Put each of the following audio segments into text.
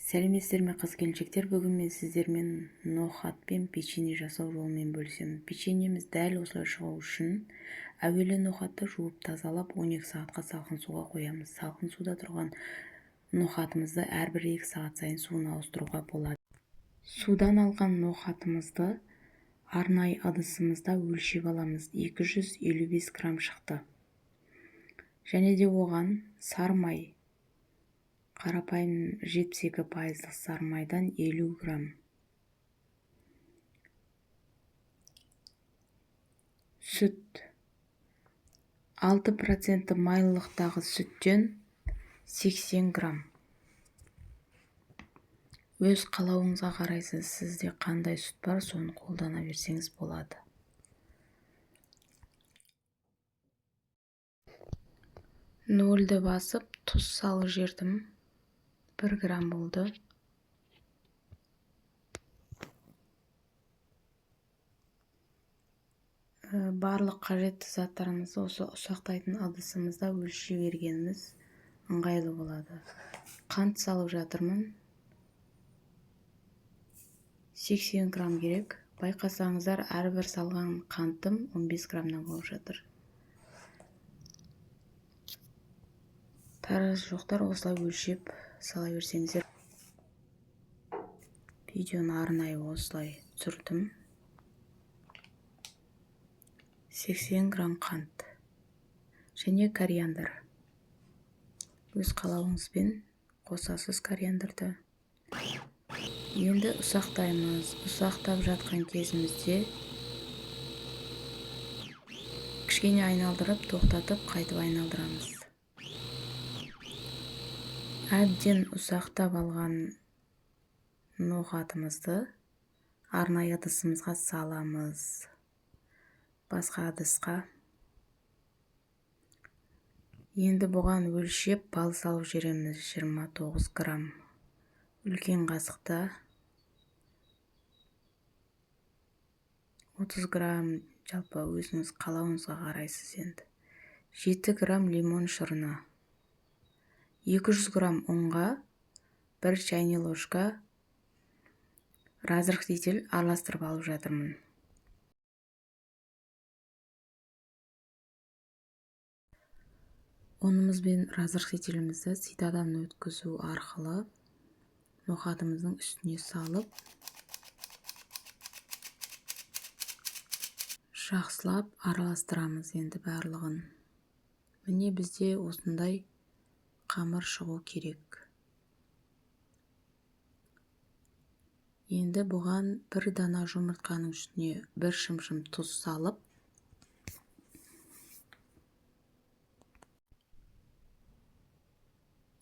Сәлеметсіздер ме қыз-келіншектер, бүгін мен сіздермен ноқат пен печенье жасау жолымен бөлісемін. Печеньеміз дәл осылай шығу үшін әуелі ноқатты жуып тазалап 12 сағатқа салқын суға қоямыз. Салқын суда тұрған ноқатымызды әрбір 2 сағат сайын суына ауыстыруға болады. Судан алған ноқатымызды арнайы ыдысымызда өлшеп аламыз. 255 грамм шықты. Және де оған сары май, қарапайым 72% сары майдан 50 грамм. Сүт 6% майлылықтағы сүттен 80 грамм. Өз қалауыңызға қарайсыз, сізде қандай сүт бар, соны қолдана берсеңіз болады. Нөлді басып, тұз салып жердім. 1 грамм болды. Барлық қажетті заттарымызды осы ұсақтайтын ыдысымызда өлшеп бергеніміз ыңғайлы болады. Қант салып жатырмын. 80 грамм керек. Байқасаңыздар, әрбір салған қантым 15 граммнан болып жатыр. Таразы жоқтар осылай өлшеп сала берсеңіздер. Видеоны арнайы осылай түсірдім. 80 грамм қант және кориандр. Өз қалауыңызбен қосасыз кориандрды. Енді ұсақтаймыз. Ұсақтап жатқан кезімізде кішкене айналдырып, тоқтатып, қайтып айналдырамыз. Әбден ұсақтап алған ноқатымызды арнайы ыдысымызға саламыз. Басқа ыдысқа. Енді бұған өлшеп бал салып жібереміз. 29 грамм. Үлкен қасықта 30 грамм, жалпы өзіңіз қалауыңызға қарайсыз енді. 7 грамм лимон шырыны. 200 грамм ұнға 1 чайный ложка разрыхлитель араластырып алып жатырмын. Ұнымыз бен разрыхлителімізді ситадан өткізу арқылы ноқатымыздың үстіне салып, жақсылап араластырамыз енді барлығын. Міне бізде осындай қамыр шығу керек. Енді бұған 1 дана жұмыртқаның үстіне 1 шымшым тұз салып,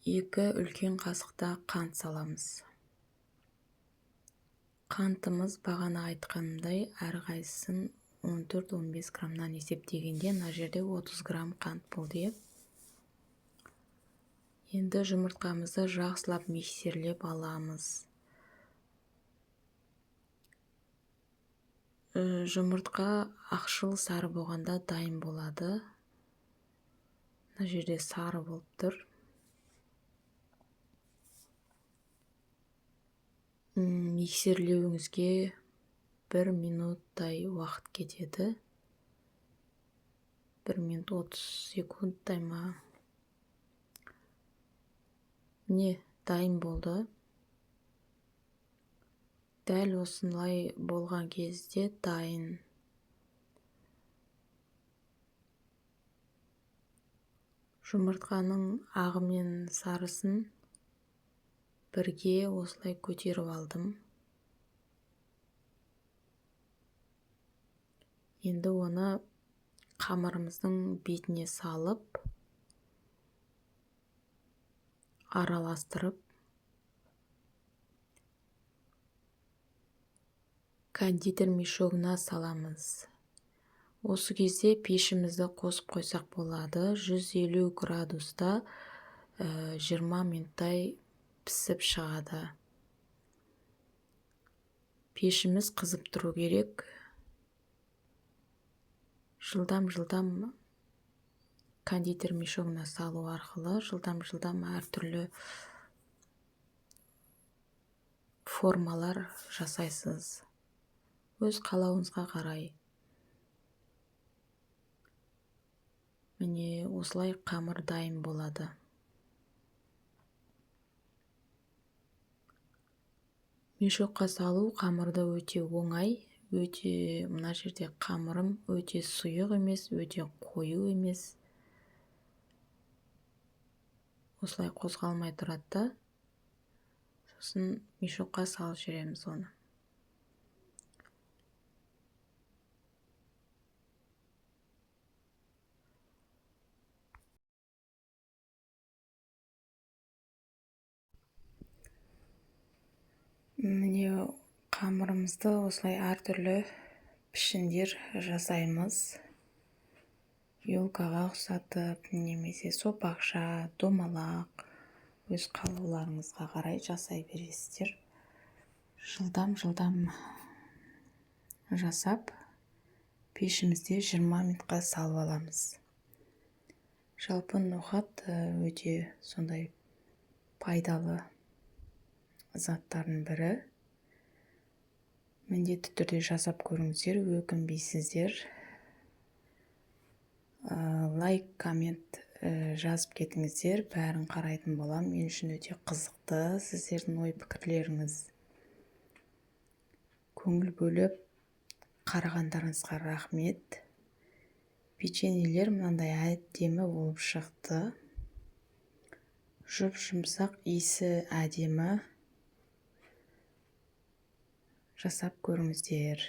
екі үлкен қасықта қант саламыз. Қантымыз бағана айтқанымдай әрқайсысын 14-15 граммнан есептегенде, мына жерде 30 грамм қант болды. Енді жұмыртқамызды жақсылап миксерлеп аламыз. Жұмыртқа ақшыл сары болғанда дайын болады. Мына жерде сары болып тұр. Миксерлеуіңізге 1 минуттай уақыт кетеді. 1 минут 30 секундтай ма. Міне, дайын болды. Дәл осындай болған кезде дайын. Жұмыртқаның ағы мен сарысын бірге осылай көтеріп алдым. Енді оны қамырымыздың бетіне салып, араластырып, кондитер мешогына саламыз. Осы кезде пешімізді қосып қойсақ болады. 150 градуста 20 минуттай пісіп шығады. Пешіміз қызып тұру керек. Жылдам кондитер мешогына салу арқылы жылдам әртүрлі формалар жасайсыз. Өз қалауыңызға қарай. Міне осылай қамыр дайын болады. Мешокқа салу қамырды өте оңай. Мына жерде қамырым өте сұйық емес, өте қою емес. Осылай қозғалмай тұрады да. Сосын мешокқа салып жібереміз оны. Міне қамырымызды осылай әртүрлі пішіндер жасаймыз. Елкаға ұқсатып, немесе сопақша, домалақ, өз қалауларыңызға қарай жасай бересіздер. Жылдам жасап, пешімізде 20 минутқа салып аламыз. Жалпы нохат өте сондай пайдалы заттардың бірі. Міндетті түрде жасап көріңіздер, өкінбейсіздер. Лайк, коммент жазып кетіңіздер, бәрін қарайтын болам. Мен үшін өте қызықты сіздердің ой пікірлеріңіз. Көңіл бөліп қарағандарыңызға рахмет. Печеньелер мынандай әдемі болып шықты. Жұмсақ, иісі әдемі. Жасап көріңіздер.